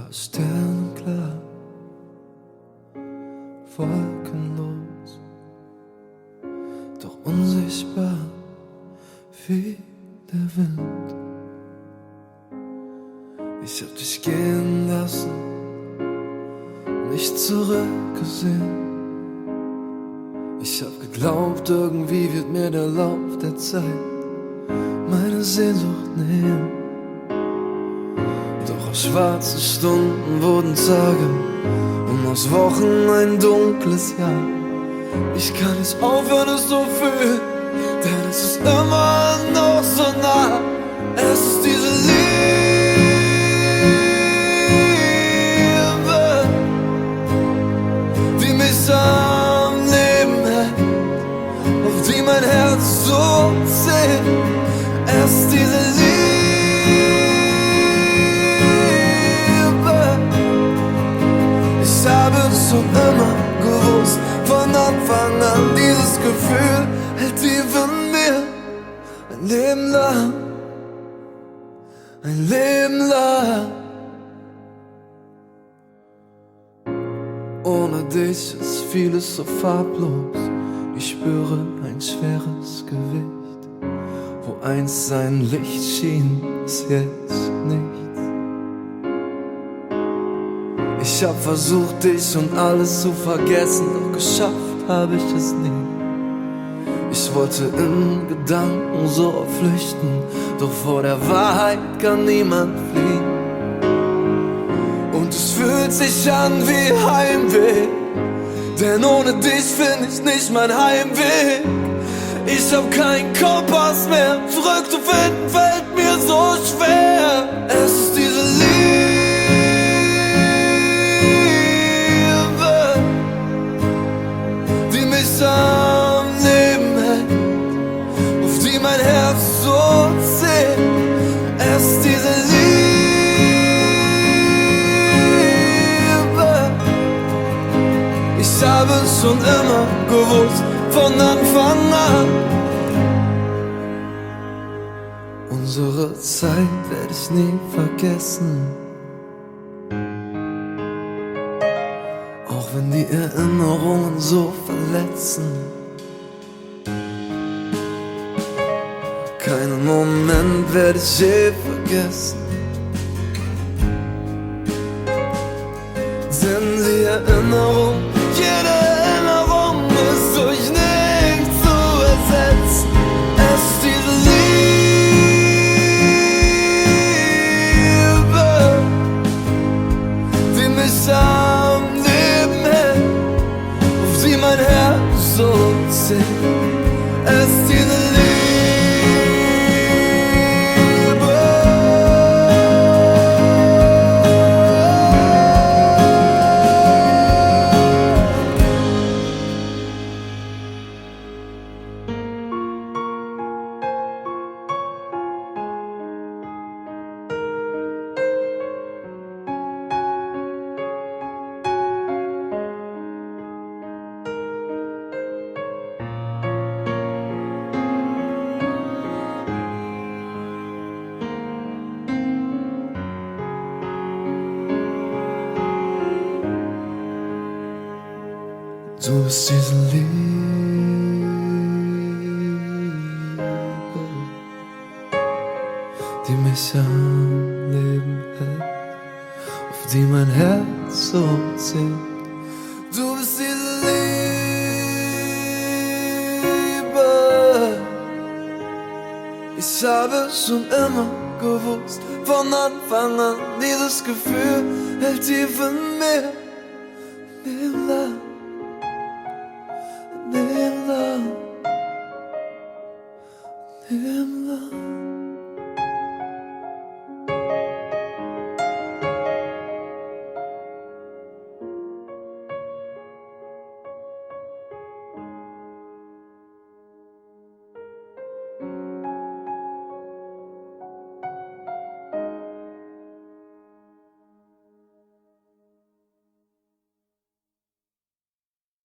war sternenklar, wolkenlos, doch unsichtbar wie der Wind. Ich hab dich gehen lassen, nicht zurückgesehen. Ich hab geglaubt, irgendwie wird mir der Lauf der Zeit meine Sehnsucht nehmen. Doch aus schwarzen Stunden wurden Tage und aus Wochen ein dunkles Jahr. Ich kann nicht aufhören, es zu fühlen, denn es ist immer noch so nah. Es ist diese Liebe, die mich am Leben hält, auf die mein Herz so zählt. Es ist diese Liebe, ich habe es schon immer gewusst, von Anfang an. Dieses Gefühl hält tief in mir, ein Leben lang, ein Leben lang. Ohne dich ist vieles so farblos. Ich spüre ein schweres Gewicht. Wo einst sein Licht schien, ist jetzt nichts. Ich hab versucht, dich und alles zu vergessen, doch geschafft habe ich es nie. Ich wollte in Gedanken so flüchten, doch vor der Wahrheit kann niemand fliehen. Und es fühlt sich an wie Heimweh, denn ohne dich find ich nicht mein Heimweg. Ich hab keinen Kompass mehr, zurück zu finden fällt mir so schwer. Es ist diese Liebe, die mich am Leben hält, auf die mein Herz so zählt. Es ist diese Liebe, ich habe es schon immer gewusst, von Anfang an. Unsere Zeit werde ich nie vergessen, auch wenn die Erinnerungen so verletzen. Keinen Moment werde ich je vergessen, denn die Erinnerung, jede Erinnerung ist durch nichts zu ersetzen. Es ist diese Liebe, die mich am Leben hält, auf die mein Herz so zählt. Es ist diese Liebe. Du bist diese Liebe, die mich am Leben hält, auf die mein Herz so zählt. Du bist diese Liebe, ich habe schon immer gewusst, von Anfang an. Dieses Gefühl hält tief in mir, Leben lang.